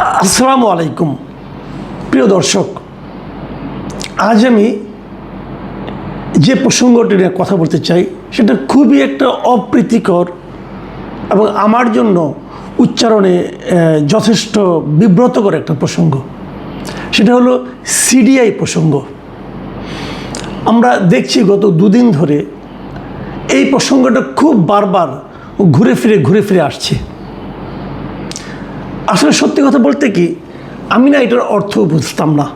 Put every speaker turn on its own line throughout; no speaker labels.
আসসালামু আলাইকুম প্রিয় দর্শক, আজ আমি যে প্রসঙ্গটি নিয়ে কথা বলতে চাই সেটা খুবই একটা অপ্রীতিকর এবং আমার জন্য উচ্চারণে যথেষ্ট বিব্রতকর একটা প্রসঙ্গ। সেটা হলো সিডিআই প্রসঙ্গ। আমরা দেখছি গত দুদিন ধরে এই প্রসঙ্গটা খুব বারবার ঘুরে ফিরে আসছে। আসলে সত্যি কথা বলতে কি, আমি না এটার অর্থ বুঝতাম না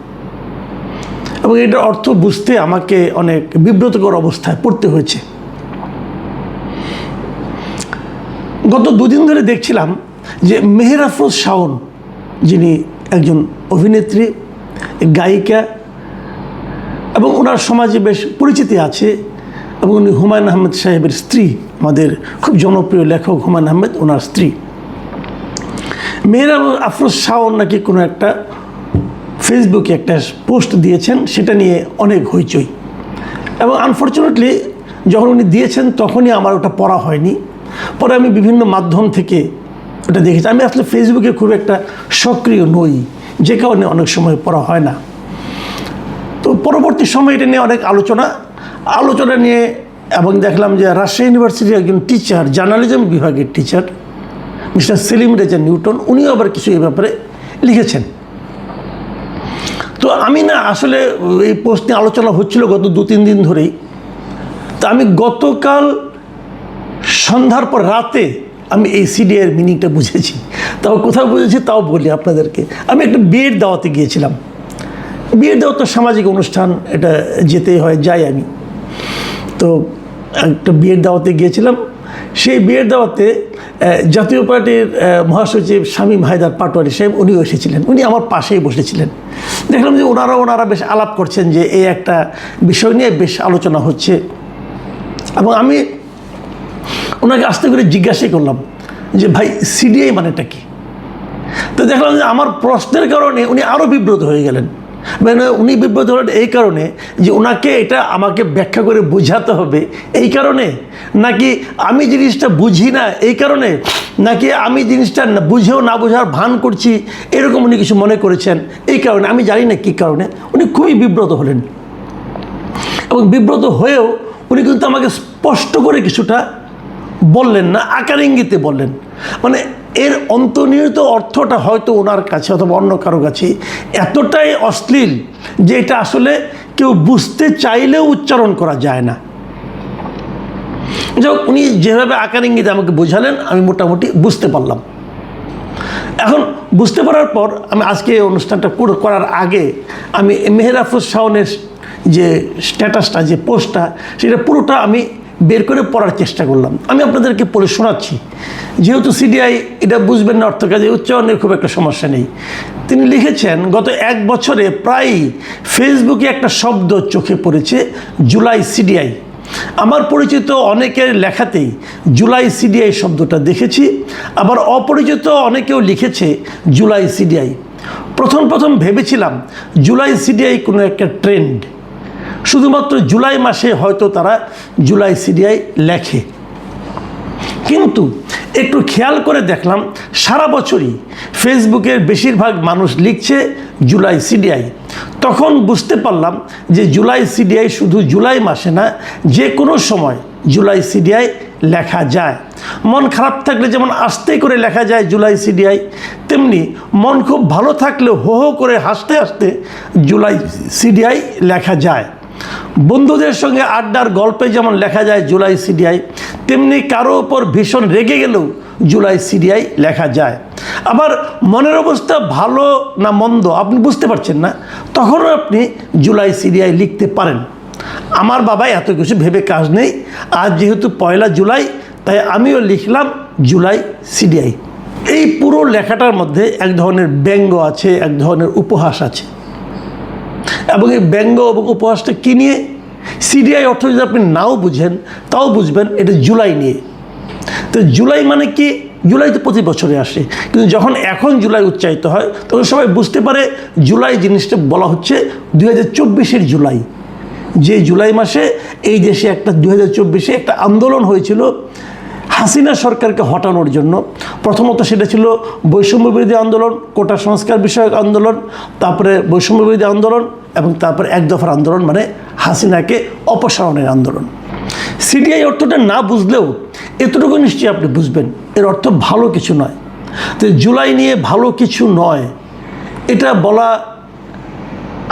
এবং এটার অর্থ বুঝতে আমাকে অনেক বিব্রতকর অবস্থায় পড়তে হয়েছে। গত দুদিন ধরে দেখছিলাম যে মেহের আফরোজ শাওন, যিনি একজন অভিনেত্রী, গায়িকা এবং ওনার সমাজে বেশ পরিচিতি আছে, এবং উনি হুমায়ুন আহমেদ সাহেবের স্ত্রী, আমাদের খুব জনপ্রিয় লেখক হুমায়ুন আহমেদ, ওনার স্ত্রী। মেহের আফরোজ শাওন নাকি কোনো একটা ফেসবুকে একটা পোস্ট দিয়েছেন, সেটা নিয়ে অনেক হইচই, এবং আনফর্চুনেটলি যখন উনি দিয়েছেন তখনই আমার ওটা পড়া হয়নি। পরে আমি বিভিন্ন মাধ্যম থেকে ওটা দেখেছি। আমি আসলে ফেসবুকে খুব একটা সক্রিয় নই, যে কারণে অনেক সময় পড়া হয় না। তো পরবর্তী সময় এটা নিয়ে অনেক আলোচনা নিয়ে, এবং দেখলাম যে রাজশাহী ইউনিভার্সিটির একজন টিচার, জার্নালিজম বিভাগের teacher mister Selim Reza Newton, উনিও আবার কিছু এই ব্যাপারে লিখেছেন। তো আমি না আসলে এই পোস্ট নিয়ে আলোচনা হচ্ছিল গত 2-3 দিন ধরেই। তো আমি গতকাল সন্ধ্যার পর রাতে আমি এই সিডিআইয়ের মিনিংটা বুঝেছি। তাও কোথাও বুঝেছি তাও বলি আপনাদেরকে। আমি একটা বিয়ের দাওয়াতে গিয়েছিলাম। বিয়ের দাওয়াত তো সামাজিক অনুষ্ঠান, এটা যেতেই হয়, যাই আমি। তো একটা বিয়ের দাওয়াতে গিয়েছিলাম। সেই বিয়ের দাওয়াতে জাতীয় পার্টির মহাসচিব শামীম হায়দার পাটোয়ারি সাহেব, উনিও এসেছিলেন। উনি আমার পাশেই বসেছিলেন। দেখলাম যে ওনারা বেশ আলাপ করছেন, যে এই একটা বিষয় নিয়ে বেশ আলোচনা হচ্ছে। এবং আমি ওনাকে আস্তে করে জিজ্ঞাসাই করলাম যে ভাই, সিডিআই মানেটা কি? তো দেখলাম যে আমার প্রশ্নের কারণে উনি আরও বিব্রত হয়ে গেলেন। মানে উনি বিব্রত হলেন এই কারণে যে ওনাকে এটা আমাকে ব্যাখ্যা করে বোঝাতে হবে এই কারণে, নাকি আমি জিনিসটা বুঝি না এই কারণে, নাকি আমি জিনিসটা বুঝেও না বোঝার ভান করছি, এরকম উনি কিছু মনে করেছেন এই কারণে। আমি জানি না কী কারণে উনি খুবই বিব্রত হলেন। এবং বিব্রত হয়েও উনি কিন্তু আমাকে স্পষ্ট করে কিছুটা বললেন না, আকার ইঙ্গিতে বললেন। মানে এর অন্তর্নিহিত অর্থটা হয়তো ওনার কাছে অথবা অন্য কারো কাছে এতটাই অশ্লীল যে এটা আসলে কেউ বুঝতে চাইলেও উচ্চারণ করা যায় না। যাই হোক, উনি যেভাবে আকার ইঙ্গিতে আমাকে বোঝালেন, আমি মোটামুটি বুঝতে পারলাম। এখন বুঝতে পারার পর আমি আজকে এই অনুষ্ঠানটা পুরো করার আগে আমি মেহের আফরোজ শাওনের যে স্ট্যাটাসটা, যে পোস্টটা, সেটা পুরোটা আমি বের করে পড়ার চেষ্টা করলাম। আমি আপনাদেরকে পড়ে শোনাচ্ছি, যেহেতু সিডিআই এটা বুঝবেন না অর্থ, কাজে উচ্চারণের খুব একটা সমস্যা নেই। তিনি লিখেছেন, গত 1 বছরে প্রায় ফেসবুকে একটা শব্দ চোখে পড়েছে, জুলাই সিডিআই। আমার পরিচিত অনেকের লেখাতেই জুলাই সিডিআই শব্দটা দেখেছি, আবার অপরিচিত অনেকেও লিখেছে জুলাই সিডিআই। প্রথম ভেবেছিলাম জুলাই সিডিআই কোনো একটা ট্রেন্ড, শুধুমাত্র জুলাই মাসে হয়তো তারা জুলাই সিডিআই লেখে। কিন্তু একটু খেয়াল করে দেখলাম সারা বছরই ফেসবুকের বেশিরভাগ মানুষ লিখছে জুলাই সিডিআই। তখন বুঝতে পারলাম যে জুলাই সিডিআই শুধু জুলাই মাসে না, যে কোনো সময় জুলাই সিডিআই লেখা যায়। মন খারাপ থাকলে যেমন আস্তে করে লেখা যায় জুলাই সিডিআই, তেমনি মন খুব ভালো থাকলে হো হো করে হাসতে হাসতে জুলাই সিডিআই লেখা যায়। বন্ধুদের সঙ্গে আড্ডার গল্পে যেমন লেখা যায় জুলাই সিডিআই, তেমনি কারো ওপর ভীষণ রেগে গেলেও জুলাই সিডিআই লেখা যায়। আবার মনের অবস্থা ভালো না মন্দ আপনি বুঝতে পারছেন না, তখনও আপনি জুলাই সিডিআই লিখতে পারেন। আমার বাবা এত কিছু ভেবে কাজ নেই, আজ যেহেতু 1 জুলাই, তাই আমিও লিখলাম জুলাই সিডিআই। এই পুরো লেখাটার মধ্যে এক ধরনের ব্যঙ্গ আছে, এক ধরনের উপহাস আছে। এবং এই ব্যঙ্গ এবং উপহাসটা কী নিয়ে? সিডিআই অর্থ যদি আপনি নাও বুঝেন, তাও বুঝবেন এটা জুলাই নিয়ে। তো জুলাই মানে কি? জুলাই তো প্রতি বছরে আসে, কিন্তু যখন এখন জুলাই উচ্চারিত হয় তখন সবাই বুঝতে পারে জুলাই জিনিসটা বলা হচ্ছে 2024-এর জুলাই। যে জুলাই মাসে এই দেশে একটা 2024-এ একটা আন্দোলন হয়েছিল, হাসিনা সরকারকে হটানোর জন্য প্রথমত সেটা ছিল বৈষম্য বিরোধী আন্দোলন, কোটা সংস্কার বিষয়ক আন্দোলন, তারপরে বৈষম্য বিরোধী আন্দোলন এবং তারপরে এক দফার আন্দোলন, মানে হাসিনাকে অপসারণের আন্দোলন। সিডিআই অর্থটা না বুঝলেও এতটুকু নিশ্চয়ই আপনি বুঝবেন, এর অর্থ ভালো কিছু নয়। তো জুলাই নিয়ে ভালো কিছু নয় এটা বলা,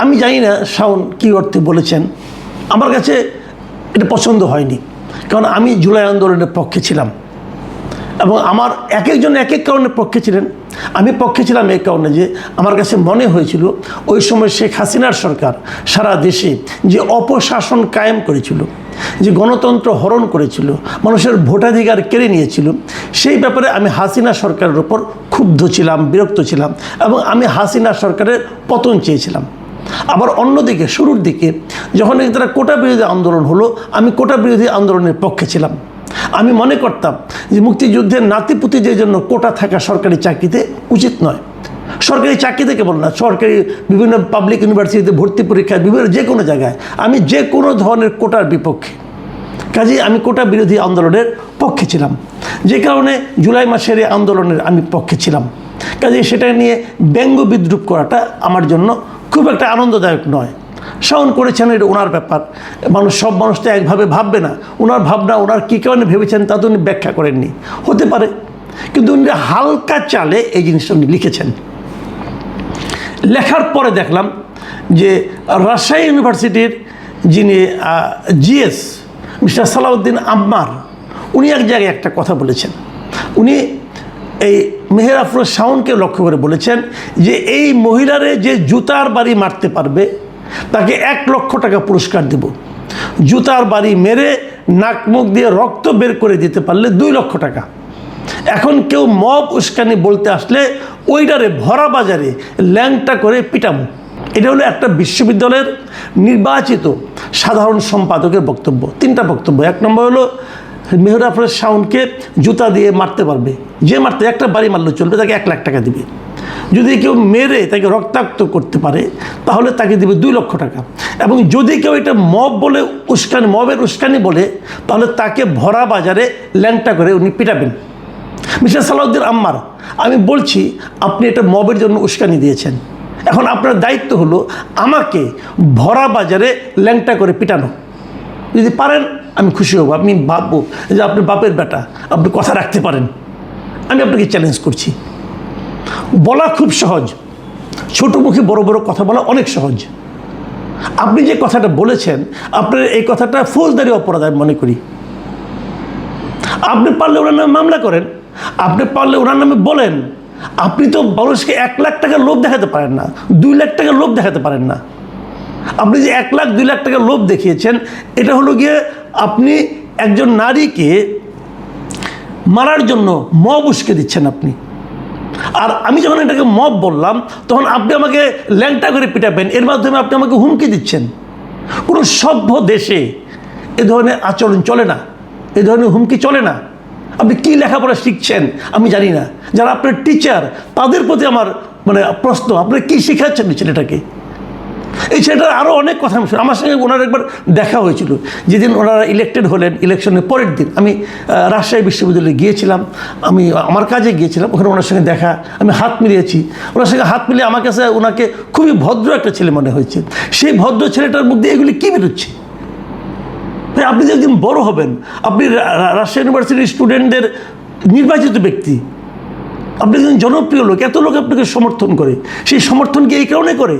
আমি জানি না শাওন কী অর্থে বলেছেন, আমার কাছে এটা পছন্দ হয়নি। কারণ আমি জুলাই আন্দোলনের পক্ষে ছিলাম এবং আমার এক একজন এক এক কারণের পক্ষে ছিলেন। আমি পক্ষে ছিলাম এই কারণে যে আমার কাছে মনে হয়েছিল ওই সময় শেখ হাসিনার সরকার সারা দেশে যে অপশাসন কায়েম করেছিল, যে গণতন্ত্র হরণ করেছিল, মানুষের ভোটাধিকার কেড়ে নিয়েছিল, সেই ব্যাপারে আমি হাসিনা সরকারের উপর ক্ষুব্ধ ছিলাম, বিরক্ত ছিলাম এবং আমি হাসিনা সরকারের পতন চেয়েছিলাম। আবার অন্যদিকে শুরুর দিকে যখন তারা কোটা বিরোধী আন্দোলন হলো, আমি কোটা বিরোধী আন্দোলনের পক্ষে ছিলাম। আমি মনে করতাম যে মুক্তিযুদ্ধের নাতিপুতিদের জন্য কোটা থাকা সরকারি চাকরিতে উচিত নয়। সরকারি চাকরিতে কেবল না, সরকারি বিভিন্ন পাবলিক ইউনিভার্সিটিতে ভর্তি পরীক্ষায় বিভিন্ন যে কোনো জায়গায় আমি যে কোনো ধরনের কোটার বিপক্ষে। কাজেই আমি কোটা বিরোধী আন্দোলনের পক্ষে ছিলাম, যে কারণে জুলাই মাসের এই আন্দোলনের আমি পক্ষে ছিলাম। কাজেই সেটা নিয়ে ব্যঙ্গ বিদ্রুপ করাটা আমার জন্য খুব একটা আনন্দদায়ক নয়। শাওন করেছেন, এটা ওনার ব্যাপার, সব মানুষ তো একভাবে ভাববে না। ওনার ভাবনা, ওনার কী কারণে ভেবেছেন তা তো উনি ব্যাখ্যা করেননি, হতে পারে, কিন্তু উনি হালকা চালে এই জিনিসটা উনি লিখেছেন। লেখার পরে দেখলাম যে রাজশাহী ইউনিভার্সিটির যিনি জিএস মিস্টার সালাউদ্দিন আম্মার, উনি এক জায়গায় একটা কথা বলেছেন। উনি এই মেহের আফরোজ শাওনকে লক্ষ্য করে বলেছেন যে এই মহিলারে যে জুতার বাড়ি মারতে পারবে তাকে 1 লক্ষ টাকা পুরস্কার দেব, জুতার বাড়ি মেরে নাক মুখ দিয়ে রক্ত বের করে দিতে পারলে 2 লক্ষ টাকা। এখন কেউ মব উস্কানি বলতে আসলে ওইটারে ভরা বাজারে ল্যাংটা করে পিটামো। এটা হলো একটা বিশ্ববিদ্যালয়ের নির্বাচিত সাধারণ সম্পাদকের বক্তব্য। 3টা বক্তব্য। 1 নম্বর হলো মেহের আফরোজ শাওনকে জুতা দিয়ে মারতে পারবে, যে মারতে একটা বাড়ি মারলে চলবে, তাকে 1 লাখ টাকা দিবে। যদি কেউ মেরে তাকে রক্তাক্ত করতে পারে তাহলে তাকে দিবে 2 লক্ষ টাকা। এবং যদি কেউ এটা মব বলে উস্কানি, মবের উস্কানি বলে, তাহলে তাকে ভরা বাজারে ল্যাংটা করে উনি পিটাবেন। মিস্টার সালাউদ্দিন আম্মার, আমি বলছি আপনি এটা মবের জন্য উস্কানি দিয়েছেন, এখন আপনার দায়িত্ব হলো আমাকে ভরা বাজারে ল্যাংটা করে পিটানো। যদি পারেন আমি খুশি হব, আপনি ভাববো যে আপনি বাপের বেটা, আপনি কথা রাখতে পারেন। আমি আপনাকে চ্যালেঞ্জ করছি। বলা খুব সহজ, ছোট মুখে বড় বড় কথা বলা অনেক সহজ। আপনি যে কথাটা বলেছেন, আপনার এই কথাটা ফৌজদারি অপরাধ আমি মনে করি। আপনি পারলে ওনার নামে মামলা করেন, আপনি পারলে ওনার নামে বলেন। আপনি তো মানুষকে 1 লাখ টাকার লোভ দেখাতে পারেন না, 2 লাখ টাকার লোভ দেখাতে পারেন না। আপনি যে 1 লাখ 2 লাখ টাকার লোভ দেখিয়েছেন, এটা হলো গিয়ে আপনি একজন নারীকে মারার জন্য মব উস্কে দিচ্ছেন আপনি। আর আমি যখন এটাকে মব বললাম, তখন আপনি আমাকে ল্যাংটা করে পিটাবেন, এর মাধ্যমে আপনি আমাকে হুমকি দিচ্ছেন। কোনো সভ্য দেশে এ ধরনের আচরণ চলে না, এ ধরনের হুমকি চলে না। আপনি কী লেখাপড়া শিখছেন আমি জানি না, যারা আপনার টিচার তাদের প্রতি আমার প্রশ্ন, আপনারা কী শেখাচ্ছেন ছেলেটাকে? এই ছেলেটার আরও অনেক কথা আমি শুনি। আমার সঙ্গে ওনার একবার দেখা হয়েছিল যেদিন ওনারা ইলেক্টেড হলেন, ইলেকশনের পরের দিন আমি রাজশাহী বিশ্ববিদ্যালয়ে গিয়েছিলাম, আমি আমার কাজে গিয়েছিলাম, ওখানে ওনার সঙ্গে দেখা, আমি হাত মিলিয়েছি। ওনার সঙ্গে হাত মিলিয়ে আমার কাছে ওনাকে খুবই ভদ্র একটা ছেলে মনে হয়েছে। সেই ভদ্র ছেলেটার মধ্যে এগুলি কী বেরোচ্ছে? আপনি যে একদিন বড় হবেন, আপনি রাজশাহী ইউনিভার্সিটির স্টুডেন্টদের নির্বাচিত ব্যক্তি, আপনি একজন জনপ্রিয় লোক, এত লোক আপনাকে সমর্থন করে, সেই সমর্থন কি এই কারণে করে?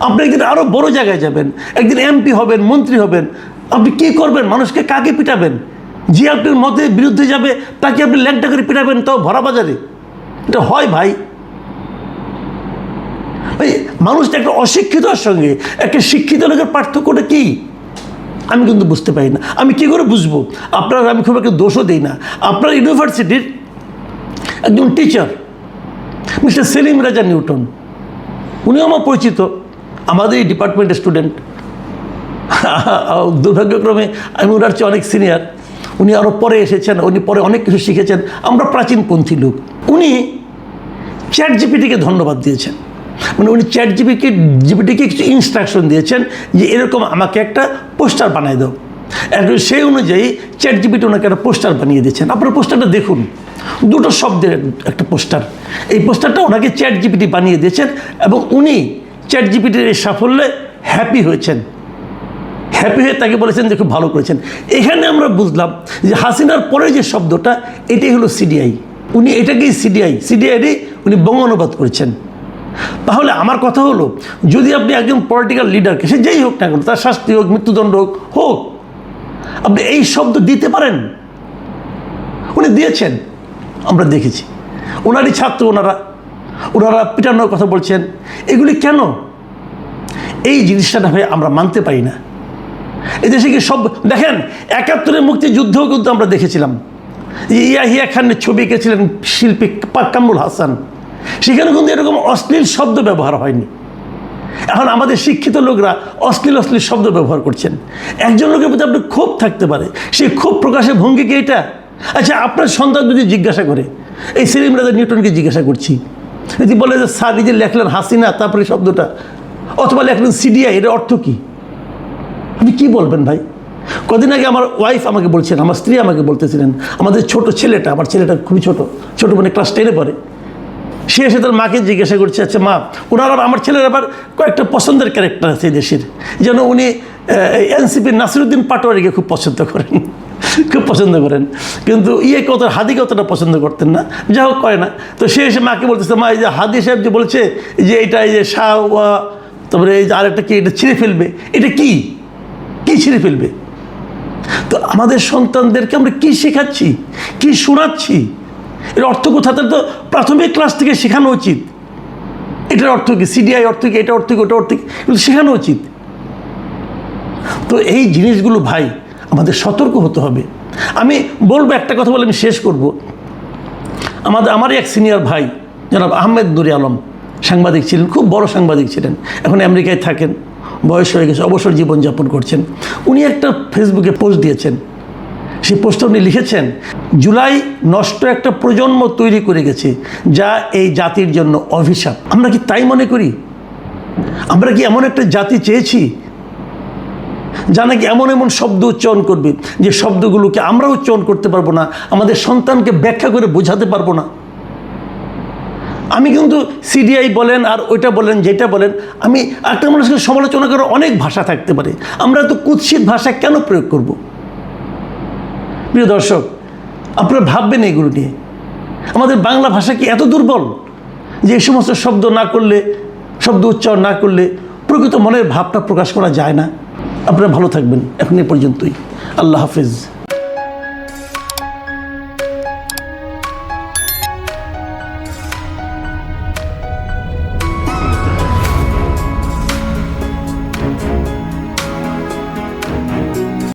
আপনি একদিন আরও বড় জায়গায় যাবেন, একদিন এমপি হবেন, মন্ত্রী হবেন, আপনি কী করবেন? মানুষকে কাকে পিটাবেন? যে আপনার মতের বিরুদ্ধে যাবে তাকে আপনি ল্যাংটা করে পিটাবেন, তাও ভরা বাজারে? এটা হয় ভাই? মানুষটা একটা অশিক্ষিতর সঙ্গে একটা শিক্ষিত লোকের পার্থক্যটা কী আমি কিন্তু বুঝতে পারি না। আমি কী করে বুঝবো? আমি খুব একটা দোষও দিই না। আপনার ইউনিভার্সিটির একজন টিচার মিস্টার সেলিম রাজা নিউটন, উনিও আমার পরিচিত, আমাদের এই ডিপার্টমেন্টের স্টুডেন্ট। দুর্ভাগ্যক্রমে আমি ওনার চেয়ে অনেক সিনিয়র, উনি আরও পরে এসেছেন, উনি পরে অনেক কিছু শিখেছেন। আমরা প্রাচীনপন্থী লোক। উনি চ্যাট জিপিটিকে ধন্যবাদ দিয়েছেন, উনি চ্যাট জিপিটিকে কিছু ইনস্ট্রাকশন দিয়েছেন যে এরকম আমাকে একটা পোস্টার বানায় দাও। এখন সেই অনুযায়ী চ্যাট জিপিটি ওনাকে একটা পোস্টার বানিয়ে দিয়েছেন। আপনারা পোস্টারটা দেখুন, দুটো শব্দের একটা পোস্টার। এই পোস্টারটা ওনাকে চ্যাট জিপিটি বানিয়ে দিয়েছেন এবং উনি চ্যাট জিপিটির এই সাফল্যে হ্যাপি হয়েছেন। হ্যাপি হয়ে তাকে বলেছেন যে খুব ভালো করেছেন। এখানে আমরা বুঝলাম যে হাসিনার পরে যে শব্দটা, এটাই হলো সিডিআই। উনি এটাকেই সিডিআই উনি বঙ্গানুবাদ করেছেন। তাহলে আমার কথা হলো, যদি আপনি একজন পলিটিক্যাল লিডারকে, সে যেই হোক না কেন, তার শাস্তি হোক, মৃত্যুদণ্ড হোক, আপনি এই শব্দ দিতে পারেন। উনি দিয়েছেন, আমরা দেখেছি। ওনারই ছাত্র ওনারা পিটানোর কথা বলছেন। এগুলি কেন? এই জিনিসটা না ভাই আমরা মানতে পারি না। এই দেশে কি সব দেখেন, ৭১-এর মুক্তিযুদ্ধও কিন্তু আমরা দেখেছিলাম। ইয়াহিয়া খানের ছবি এঁকেছিলেন শিল্পী কামরুল হাসান, সেখানে কিন্তু এরকম অশ্লীল শব্দ ব্যবহার হয়নি। এখন আমাদের শিক্ষিত লোকরা অশ্লীল শব্দ ব্যবহার করছেন। একজন লোকের প্রতি আপনার ক্ষোভ থাকতে পারে, সেই ক্ষোভ প্রকাশের ভঙ্গি কি এটা? আচ্ছা, আপনার সন্তান যদি জিজ্ঞাসা করে, এই সেলিম রাজা নিউটনকে জিজ্ঞাসা করছি, যদি বলে যে স্যার নিজে লেখলেন হাসিনা, তারপরে শব্দটা, অথবা লেখলেন সিডিআই, এর অর্থ কী? আপনি কী বলবেন ভাই? কদিন আগে আমার ওয়াইফ আমাকে বলছেন, আমার স্ত্রী আমাকে বলতেছিলেন, আমাদের ছোট ছেলেটা, আমার ছেলেটা খুবই ছোট মানে ক্লাস 10-এ পড়ে, সে এসে তার মাকে জিজ্ঞাসা করছে, আচ্ছা মা, ওনার আমার ছেলের আবার কয়েকটা পছন্দের ক্যারেক্টার আছে এই দেশের, যেন উনি এনসিপির নাসিরুদ্দিন পাটোয়ারিকে খুব পছন্দ করেন, কিন্তু হাদিকে অতটা পছন্দ করতেন না, যা হোক করে না। তো সে এসে মাকে বলতেছে, মা এই যে হাদি সাহেব যে বলছে যে এটা এই যে শাহ, তারপরে এই যে আরেকটা কি, এটা ছিঁড়ে ফেলবে, এটা কি ছিঁড়ে ফেলবে? তো আমাদের সন্তানদেরকে আমরা কি শেখাচ্ছি, কি শোনাচ্ছি? এর অর্থ কোথাতে? তো প্রাথমিক ক্লাস থেকে শেখানো উচিত। এটার অর্থ কি, সিডিআই অর্থ কি, এটা অর্থ কি, ওটা অর্থ কি, এগুলো শেখানো উচিত। তো এই জিনিসগুলো ভাই আমাদের সতর্ক হতে হবে। আমি বলবো একটা কথা বলে আমি শেষ করব। আমারই এক সিনিয়র ভাই জনাব আহমেদ নুরি আলম সাংবাদিক ছিলেন, খুব বড় সাংবাদিক ছিলেন, এখন আমেরিকায় থাকেন, বয়স হয়ে গেছে, অবসর জীবনযাপন করছেন। উনি একটা ফেসবুকে পোস্ট দিয়েছেন। সেই পোস্টে উনি লিখেছেন, জুলাই নষ্ট একটা প্রজন্ম তৈরি করে গেছে, যা এই জাতির জন্য অভিশাপ। আমরা কি তাই মনে করি? আমরা কি এমন একটা জাতি চেয়েছি যা নাকি এমন শব্দ উচ্চারণ করবে যে শব্দগুলোকে আমরা উচ্চারণ করতে পারবো না, আমাদের সন্তানকে ব্যাখ্যা করে বোঝাতে পারবো না? আমি কিন্তু সিডিআই বলেন আর ওইটা বলেন, যেটা বলেন, আমি একটা মানুষকে সমালোচনা করার অনেক ভাষা থাকতে পারে, আমরা তো কুৎসিত ভাষা কেন প্রয়োগ করব? প্রিয় দর্শক, আপনারা ভাববেন এগুলো নিয়ে। আমাদের বাংলা ভাষা কি এত দুর্বল যে এই সমস্ত শব্দ উচ্চারণ না করলে প্রকৃত মনের ভাবটা প্রকাশ করা যায় না? আপনারা ভালো থাকবেন। এখন এ পর্যন্তই। আল্লাহ হাফেজ।